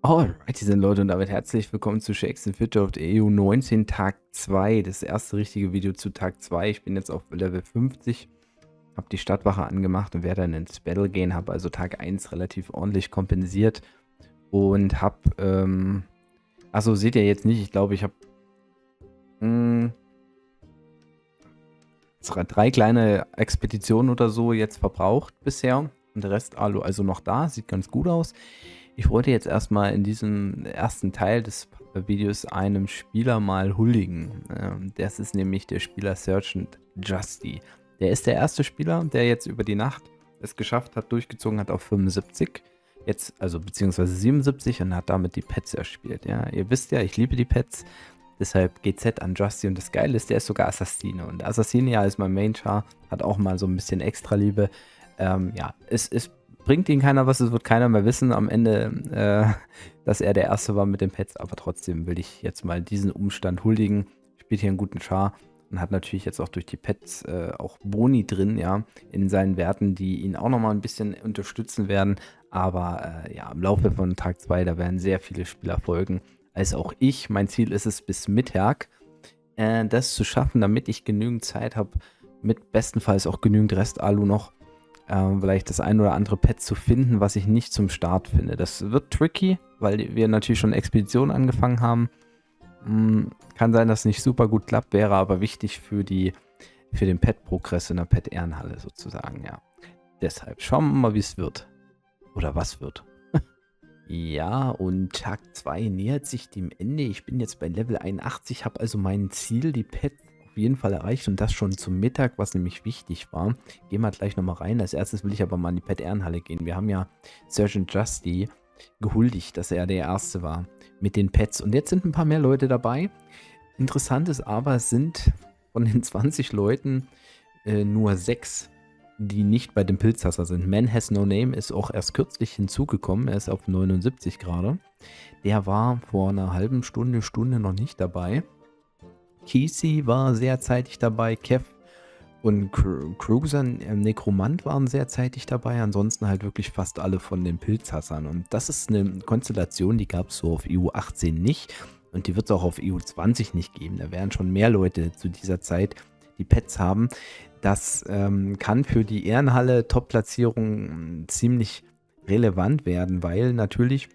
Alright, hier sind Leute und damit herzlich willkommen zu Shakes and Fidget auf der EU19 Tag 2. Das erste richtige Video zu Tag 2. Ich bin jetzt auf Level 50, habe die Stadtwache angemacht und werde dann ins Battle gehen, habe also Tag 1 relativ ordentlich kompensiert und habe, achso, seht ihr jetzt nicht, ich glaube, ich habe 3 kleine Expeditionen oder so jetzt verbraucht bisher und der Rest also noch da, sieht ganz gut aus. Ich wollte jetzt erstmal in diesem ersten Teil des Videos einem Spieler mal huldigen. Das ist nämlich der Spieler Sergeant Justy. Der ist der erste Spieler, der jetzt über die Nacht es geschafft hat, durchgezogen hat auf 75. Jetzt, also beziehungsweise 77 und hat damit die Pets erspielt. Ja, ihr wisst ja, ich liebe die Pets. Deshalb GZ an Justy und das Geile ist, der ist sogar Assassine. Und Assassine ja ist mein Main-Char, hat auch mal so ein bisschen extra Liebe. Ja, es bringt ihn keiner was, es wird keiner mehr wissen am Ende, dass er der Erste war mit den Pets, aber trotzdem will ich jetzt mal diesen Umstand huldigen. Spielt hier einen guten Char und hat natürlich jetzt auch durch die Pets auch Boni drin, ja, in seinen Werten, die ihn auch nochmal ein bisschen unterstützen werden. Aber ja, im Laufe von Tag 2, da werden sehr viele Spieler folgen, als auch ich. Mein Ziel ist es, bis Mittag das zu schaffen, damit ich genügend Zeit habe, mit bestenfalls auch genügend Rest-Alu noch, vielleicht das ein oder andere Pet zu finden, was ich nicht zum Start finde. Das wird tricky, weil wir natürlich schon Expeditionen angefangen haben. Kann sein, dass es nicht super gut klappt, wäre aber wichtig für den Pet-Progress in der Pet-Ehrenhalle sozusagen, ja. Deshalb schauen wir mal, wie es wird. Oder was wird. Ja, und Tag 2 nähert sich dem Ende. Ich bin jetzt bei Level 81, habe also mein Ziel, die Pets auf jeden Fall erreicht und das schon zum Mittag, was nämlich wichtig war. Gehen wir gleich nochmal rein. Als erstes will ich aber mal in die Pet-Ehrenhalle gehen. Wir haben ja Sergeant Justy gehuldigt, dass er der Erste war mit den Pets. Und jetzt sind ein paar mehr Leute dabei. Interessant ist aber, es sind von den 20 Leuten nur 6, die nicht bei dem Pilzhasser sind. Man Has No Name ist auch erst kürzlich hinzugekommen. Er ist auf 79 gerade. Der war vor einer halben Stunde noch nicht dabei. Kesey war sehr zeitig dabei. Kev und Cruiser, Nekromant waren sehr zeitig dabei. Ansonsten halt wirklich fast alle von den Pilzhassern. Und das ist eine Konstellation, die gab es so auf EU 18 nicht. Und die wird es auch auf EU 20 nicht geben. Da werden schon mehr Leute zu dieser Zeit die Pets haben. Das kann für die Ehrenhalle Top-Platzierung ziemlich relevant werden, weil natürlich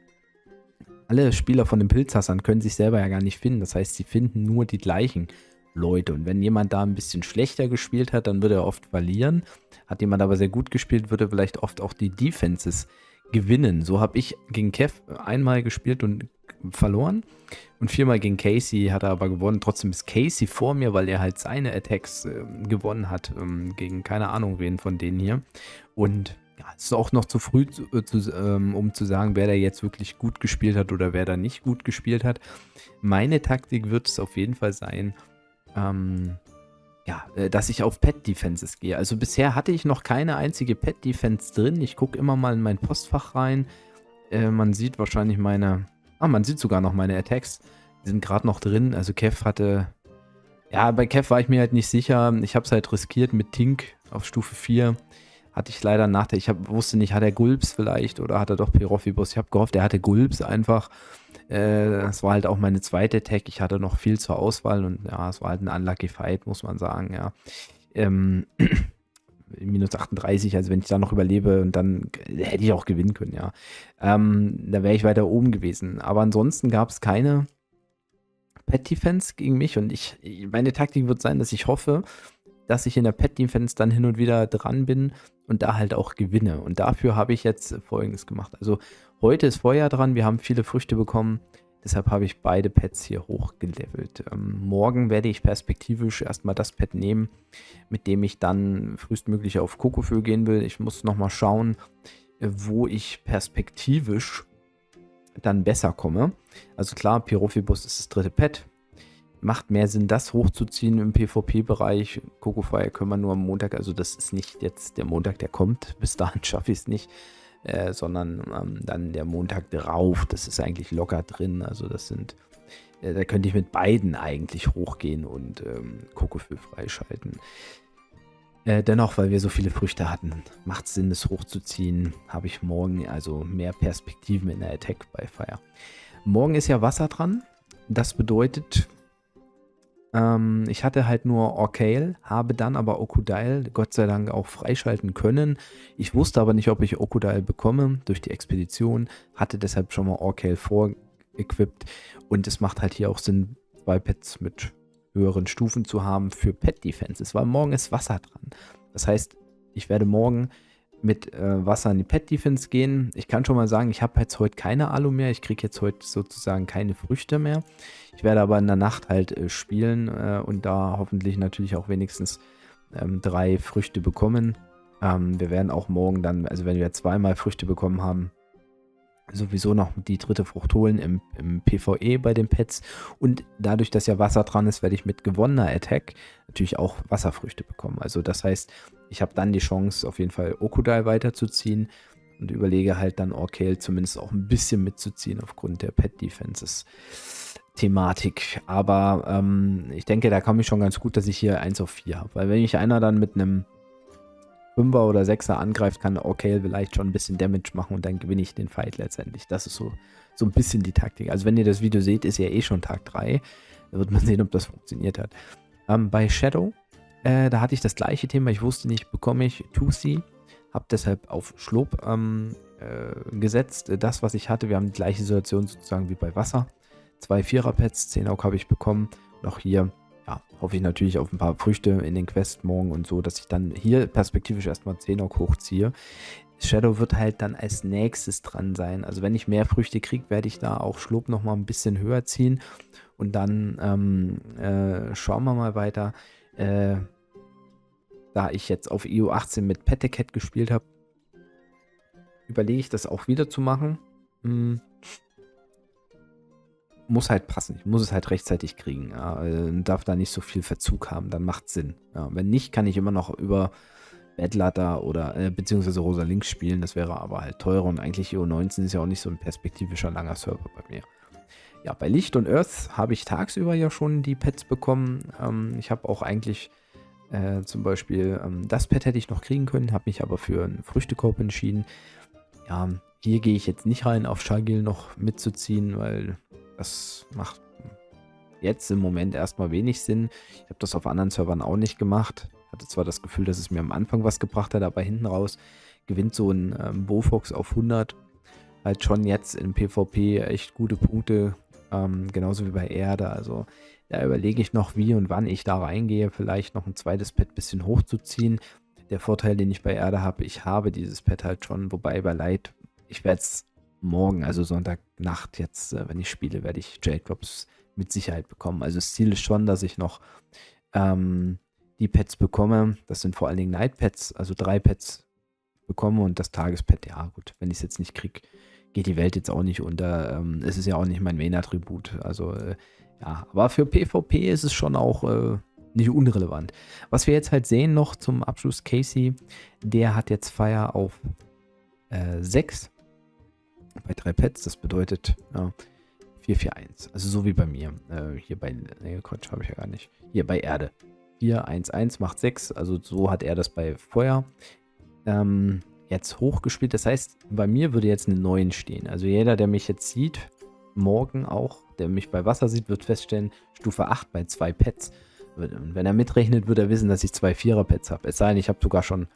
alle Spieler von den Pilzhassern können sich selber ja gar nicht finden. Das heißt, sie finden nur die gleichen Leute. Und wenn jemand da ein bisschen schlechter gespielt hat, dann würde er oft verlieren. Hat jemand aber sehr gut gespielt, würde vielleicht oft auch die Defenses gewinnen. So habe ich gegen Kev einmal gespielt und verloren. Und 4-mal gegen Casey hat er aber gewonnen. Trotzdem ist Casey vor mir, weil er halt seine Attacks gewonnen hat gegen keine Ahnung wen von denen hier. Und ja, es ist auch noch zu früh, um zu sagen, wer da jetzt wirklich gut gespielt hat oder wer da nicht gut gespielt hat. Meine Taktik wird es auf jeden Fall sein, ja, dass ich auf Pet-Defenses gehe. Also bisher hatte ich noch keine einzige Pet-Defense drin. Ich gucke immer mal in mein Postfach rein. Man sieht wahrscheinlich man sieht sogar noch meine Attacks. Die sind gerade noch drin. Also Kev hatte, ja, bei Kev war ich mir halt nicht sicher. Ich habe es halt riskiert mit Tink auf Stufe 4. Hatte ich leider Nachteil. Wusste nicht, hat er Gulps vielleicht oder hat er doch Pyrophibus. Ich habe gehofft, er hatte Gulps einfach. Das war halt auch meine zweite Attack. Ich hatte noch viel zur Auswahl und ja, es war halt ein unlucky Fight, muss man sagen, ja. Minus 38, also wenn ich da noch überlebe und dann hätte ich auch gewinnen können, ja. Da wäre ich weiter oben gewesen. Aber ansonsten gab es keine Pet-Defense gegen mich und meine Taktik wird sein, dass ich hoffe, dass ich in der Pet-Defense dann hin und wieder dran bin und da halt auch gewinne. Und dafür habe ich jetzt Folgendes gemacht. Also heute ist Feuer dran, wir haben viele Früchte bekommen, deshalb habe ich beide Pets hier hochgelevelt. Morgen werde ich perspektivisch erstmal das Pet nehmen, mit dem ich dann frühestmöglich auf Kokofö gehen will. Ich muss nochmal schauen, wo ich perspektivisch dann besser komme. Also klar, Pyrophibus ist das dritte Pet. Macht mehr Sinn, das hochzuziehen im PvP-Bereich. Kokofire können wir nur am Montag, also das ist nicht jetzt der Montag, der kommt. Bis dahin schaffe ich es nicht. Sondern dann der Montag drauf. Das ist eigentlich locker drin. Also das sind, da könnte ich mit beiden eigentlich hochgehen und Kokofö freischalten. Dennoch, weil wir so viele Früchte hatten, macht es Sinn, es hochzuziehen. Habe ich morgen also mehr Perspektiven in der Attack bei Fire. Morgen ist ja Wasser dran. Das bedeutet, ich hatte halt nur Orcale, habe dann aber Okudile Gott sei Dank auch freischalten können. Ich wusste aber nicht, ob ich Okudile bekomme durch die Expedition, hatte deshalb schon mal Orcale vorequipped und es macht halt hier auch Sinn, 2 Pets mit höheren Stufen zu haben für Pet Defenses, weil morgen ist Wasser dran. Das heißt, ich werde morgen mit Wasser in die Pet Defense gehen. Ich kann schon mal sagen, ich habe jetzt heute keine Alu mehr. Ich kriege jetzt heute sozusagen keine Früchte mehr. Ich werde aber in der Nacht halt spielen und da hoffentlich natürlich auch wenigstens 3 Früchte bekommen. Wir werden auch morgen dann, also wenn wir 2-mal Früchte bekommen haben, sowieso noch die 3. Frucht holen im PvE bei den Pets. Und dadurch, dass ja Wasser dran ist, werde ich mit gewonnener Attack natürlich auch Wasserfrüchte bekommen. Also das heißt, ich habe dann die Chance, auf jeden Fall Okudile weiterzuziehen und überlege halt dann Orcale zumindest auch ein bisschen mitzuziehen aufgrund der Pet Defenses Thematik. Aber ich denke, da komme ich schon ganz gut, dass ich hier 1 auf 4 habe. Weil wenn mich einer dann mit einem 5er oder 6er angreift, kann Orcale vielleicht schon ein bisschen Damage machen und dann gewinne ich den Fight letztendlich. Das ist so ein bisschen die Taktik. Also wenn ihr das Video seht, ist ja eh schon Tag 3. Da wird man sehen, ob das funktioniert hat. Bei Shadow, da hatte ich das gleiche Thema. Ich wusste nicht, bekomme ich Tusi. Habe deshalb auf Schlob gesetzt. Das, was ich hatte, wir haben die gleiche Situation sozusagen wie bei Wasser. 2 4er-Pets, 10 Aug habe ich bekommen. Und auch hier ja, hoffe ich natürlich auf ein paar Früchte in den Quest morgen und so, dass ich dann hier perspektivisch erstmal 10 Aug hochziehe. Shadow wird halt dann als nächstes dran sein. Also wenn ich mehr Früchte kriege, werde ich da auch Schlob nochmal ein bisschen höher ziehen. Und dann schauen wir mal weiter. Da ich jetzt auf EU18 mit Petaket gespielt habe, überlege ich das auch wieder zu machen. Muss halt passen. Ich muss es halt rechtzeitig kriegen. Ja, darf da nicht so viel Verzug haben. Dann macht es Sinn. Ja, wenn nicht, kann ich immer noch über Badladder oder beziehungsweise Rosa Links spielen. Das wäre aber halt teurer und eigentlich EU19 ist ja auch nicht so ein perspektivischer langer Server bei mir. Ja, bei Licht und Earth habe ich tagsüber ja schon die Pets bekommen. Ich habe auch eigentlich zum Beispiel das Pet hätte ich noch kriegen können, habe mich aber für einen Früchtekorb entschieden. Ja, hier gehe ich jetzt nicht rein, auf Shagil noch mitzuziehen, weil das macht jetzt im Moment erstmal wenig Sinn. Ich habe das auf anderen Servern auch nicht gemacht. Hatte zwar das Gefühl, dass es mir am Anfang was gebracht hat, aber hinten raus gewinnt so ein Bofox auf 100 halt schon jetzt im PvP echt gute Punkte. Genauso wie bei Erde. Also da überlege ich noch, wie und wann ich da reingehe. Vielleicht noch ein zweites Pet ein bisschen hochzuziehen. Der Vorteil, den ich bei Erde habe, ich habe dieses Pet halt schon. Wobei bei Light, ich werde es morgen, also Sonntagnacht jetzt, wenn ich spiele, werde ich Jacobs mit Sicherheit bekommen. Also das Ziel ist schon, dass ich noch die Pets bekomme. Das sind vor allen Dingen Night Pets, also 3 Pets bekomme und das Tagespet, ja gut, wenn ich es jetzt nicht kriege, geht die Welt jetzt auch nicht unter. Es ist ja auch nicht mein Main-Attribut. Also ja, aber für PvP ist es schon auch nicht unrelevant. Was wir jetzt halt sehen noch zum Abschluss, Casey, der hat jetzt Fire auf 6 bei 3 Pets. Das bedeutet 4-4-1. Also so wie bei mir. Hier bei, Quatsch, habe ich ja gar nicht. Hier bei Erde. 4-1-1 macht 6. Also so hat er das bei Feuer. Jetzt hochgespielt. Das heißt, bei mir würde jetzt eine 9 stehen. Also jeder, der mich jetzt sieht, morgen auch, der mich bei Wasser sieht, wird feststellen, Stufe 8 bei 2 Pets. Und wenn er mitrechnet, wird er wissen, dass ich 2 4er-Pets habe. Es sei denn, ich habe sogar schon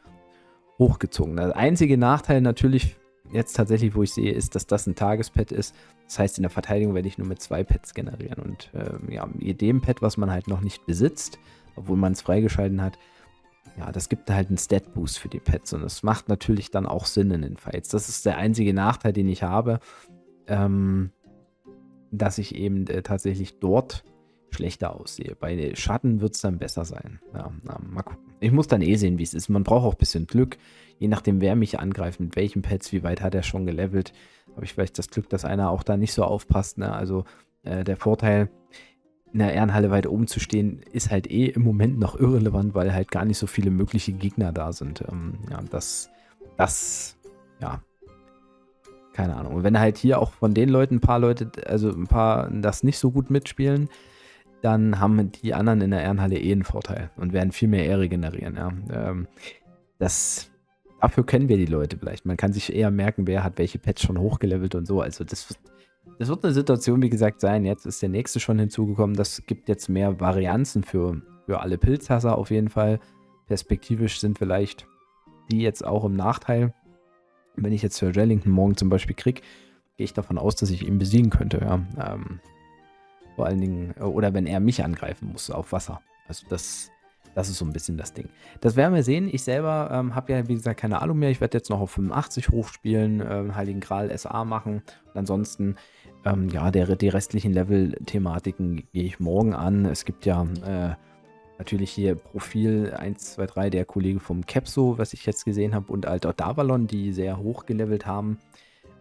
hochgezogen. Der einzige Nachteil natürlich jetzt tatsächlich, wo ich sehe, ist, dass das ein Tagespet ist. Das heißt, in der Verteidigung werde ich nur mit 2 Pets generieren. Und ja, dem Pet, was man halt noch nicht besitzt, obwohl man es freigeschalten hat, ja, das gibt halt einen Stat-Boost für die Pets und das macht natürlich dann auch Sinn in den Fights. Das ist der einzige Nachteil, den ich habe, dass ich eben tatsächlich dort schlechter aussehe. Bei Schatten wird es dann besser sein. Ja, mal gucken. Ich muss dann eh sehen, wie es ist. Man braucht auch ein bisschen Glück, je nachdem, wer mich angreift, mit welchen Pets, wie weit hat er schon gelevelt. Habe ich vielleicht das Glück, dass einer auch da nicht so aufpasst. Ne? Also der Vorteil, in der Ehrenhalle weit oben zu stehen, ist halt eh im Moment noch irrelevant, weil halt gar nicht so viele mögliche Gegner da sind. Ja, ja, keine Ahnung. Und wenn halt hier auch von den Leuten ein paar Leute, also ein paar das nicht so gut mitspielen, dann haben die anderen in der Ehrenhalle eh einen Vorteil und werden viel mehr Ehre generieren. Ja. Das, dafür kennen wir die Leute vielleicht. Man kann sich eher merken, wer hat welche Pets schon hochgelevelt und so. Also das wird eine Situation, wie gesagt, sein. Jetzt ist der nächste schon hinzugekommen. Das gibt jetzt mehr Varianzen für alle Pilzhasser auf jeden Fall. Perspektivisch sind vielleicht die jetzt auch im Nachteil. Wenn ich jetzt Sir Jellington morgen zum Beispiel kriege, gehe ich davon aus, dass ich ihn besiegen könnte. Ja. Vor allen Dingen, oder wenn er mich angreifen muss auf Wasser. Also das ist so ein bisschen das Ding. Das werden wir sehen. Ich selber habe ja, wie gesagt, keine Ahnung mehr. Ich werde jetzt noch auf 85 hochspielen, Heiligen Gral SA machen. Und ansonsten, ja, die restlichen Level-Thematiken gehe ich morgen an. Es gibt ja natürlich hier Profil 1, 2, 3, der Kollege vom Kepso, was ich jetzt gesehen habe, und Alter Davalon, die sehr hoch gelevelt haben.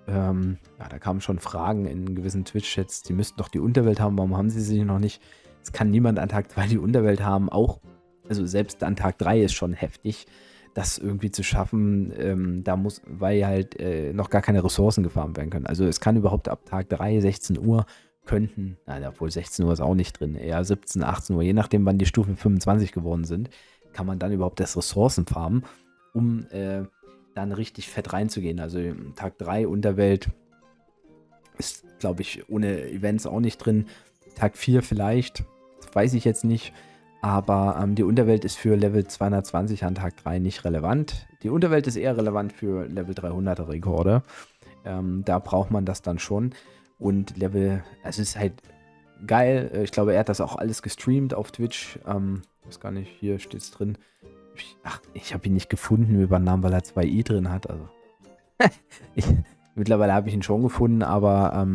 Ja, da kamen schon Fragen in gewissen Twitch-Chats, die müssten doch die Unterwelt haben, warum haben sie sie noch nicht? Es kann niemand an Tag 2 die Unterwelt haben, auch, also selbst an Tag 3 ist schon heftig, das irgendwie zu schaffen, weil halt noch gar keine Ressourcen gefarmt werden können. Also es kann überhaupt ab Tag 3, 16 Uhr obwohl 16 Uhr ist auch nicht drin, eher 17, 18 Uhr, je nachdem wann die Stufen 25 geworden sind, kann man dann überhaupt das Ressourcen farmen, um dann richtig fett reinzugehen. Also Tag 3 Unterwelt ist, glaube ich, ohne Events auch nicht drin. Tag 4 vielleicht, das weiß ich jetzt nicht. Aber die Unterwelt ist für Level 220 an Tag 3 nicht relevant. Die Unterwelt ist eher relevant für Level 300er Rekorde. Da braucht man das dann schon. Und es ist halt geil. Ich glaube, er hat das auch alles gestreamt auf Twitch. Weiß gar nicht, hier steht es drin. Ich habe ihn nicht gefunden, übernahm, weil er 2i drin hat. Also mittlerweile habe ich ihn schon gefunden, aber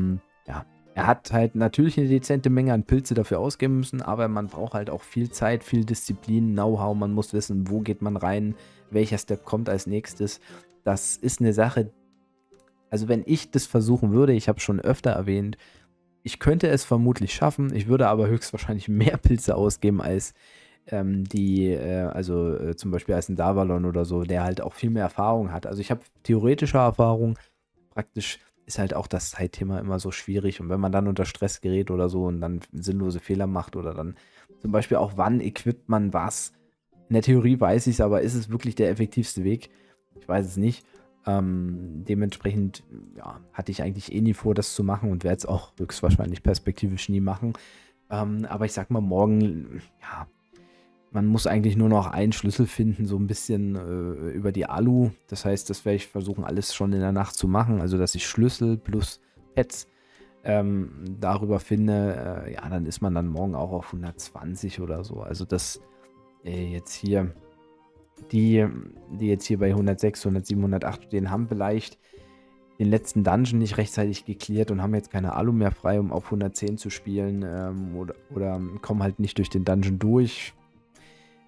ja, er hat halt natürlich eine dezente Menge an Pilze dafür ausgeben müssen, aber man braucht halt auch viel Zeit, viel Disziplin, Know-how. Man muss wissen, wo geht man rein, welcher Step kommt als nächstes. Das ist eine Sache, also wenn ich das versuchen würde, ich habe es schon öfter erwähnt, ich könnte es vermutlich schaffen, ich würde aber höchstwahrscheinlich mehr Pilze ausgeben als zum Beispiel als ein Davalon oder so, der halt auch viel mehr Erfahrung hat. Also ich habe theoretische Erfahrung, praktisch ist halt auch das Zeitthema immer so schwierig, und wenn man dann unter Stress gerät oder so und dann sinnlose Fehler macht oder dann zum Beispiel auch wann equipt man was. In der Theorie weiß ich es, aber ist es wirklich der effektivste Weg? Ich weiß es nicht. Dementsprechend ja, hatte ich eigentlich nie vor, das zu machen, und werde es auch höchstwahrscheinlich perspektivisch nie machen. Aber ich sag mal, morgen, ja, man muss eigentlich nur noch einen Schlüssel finden, so ein bisschen über die Alu. Das heißt, das werde ich versuchen, alles schon in der Nacht zu machen. Also, dass ich Schlüssel plus Pets darüber finde. Ja, dann ist man dann morgen auch auf 120 oder so. Also, das jetzt hier, die jetzt hier bei 106, 107, 108 stehen, haben vielleicht den letzten Dungeon nicht rechtzeitig geklärt und haben jetzt keine Alu mehr frei, um auf 110 zu spielen, oder kommen halt nicht durch den Dungeon durch.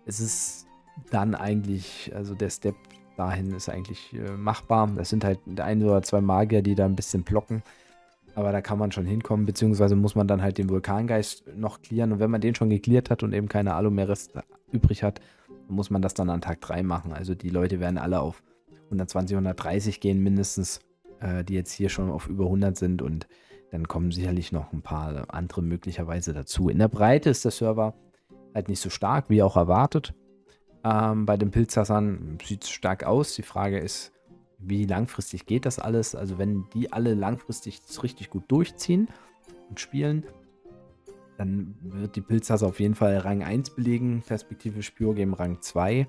Es ist dann eigentlich, also der Step dahin ist eigentlich machbar. Das sind halt ein oder zwei Magier, die da ein bisschen blocken. Aber da kann man schon hinkommen, beziehungsweise muss man dann halt den Vulkangeist noch clearen. Und wenn man den schon geklärt hat und eben keine Alu mehr übrig hat, dann muss man das dann an Tag 3 machen. Also die Leute werden alle auf 120, 130 gehen mindestens, die jetzt hier schon auf über 100 sind. Und dann kommen sicherlich noch ein paar andere möglicherweise dazu. In der Breite ist der Server halt nicht so stark, wie auch erwartet. Bei den Pilzhassern sieht es stark aus. Die Frage ist, wie langfristig geht das alles? Also wenn die alle langfristig richtig gut durchziehen und spielen, dann wird die Pilzhasser auf jeden Fall Rang 1 belegen, perspektivisch Pure Game Rang 2.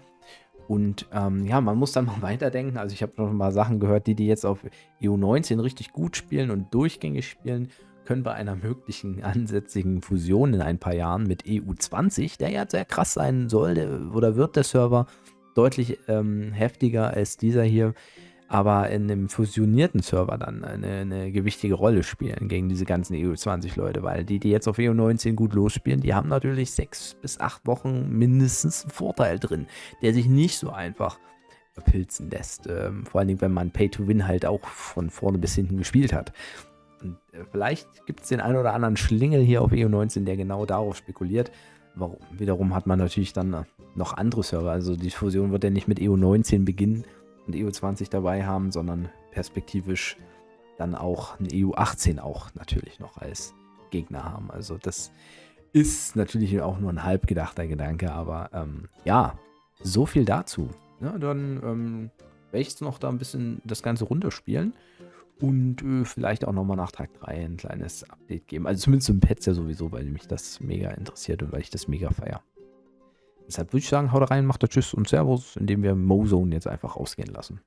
Und ja, man muss dann mal weiterdenken. Also ich habe noch mal Sachen gehört, die jetzt auf EU19 richtig gut spielen und durchgängig spielen, können bei einer möglichen ansätzigen Fusion in ein paar Jahren mit EU20, der ja sehr krass sein soll, oder wird der Server deutlich heftiger als dieser hier, aber in einem fusionierten Server dann eine gewichtige Rolle spielen gegen diese ganzen EU20-Leute, weil die jetzt auf EU19 gut losspielen, die haben natürlich 6 bis 8 Wochen mindestens einen Vorteil drin, der sich nicht so einfach pilzen lässt. Vor allen Dingen, wenn man Pay-to-Win halt auch von vorne bis hinten gespielt hat. Und vielleicht gibt es den einen oder anderen Schlingel hier auf EU19, der genau darauf spekuliert. Wiederum hat man natürlich dann noch andere Server. Also die Fusion wird ja nicht mit EU19 beginnen und EU20 dabei haben, sondern perspektivisch dann auch ein EU18 auch natürlich noch als Gegner haben. Also das Ist natürlich auch nur ein halb gedachter Gedanke, aber ja, so viel dazu. Ja, dann werde ich jetzt noch da ein bisschen das Ganze runterspielen und vielleicht auch nochmal nach Tag 3 ein kleines Update geben. Also zumindest im Pets ja sowieso, weil mich das mega interessiert und weil ich das mega feiere. Deshalb würde ich sagen, haut rein, macht da Tschüss und Servus, indem wir Mozone jetzt einfach rausgehen lassen.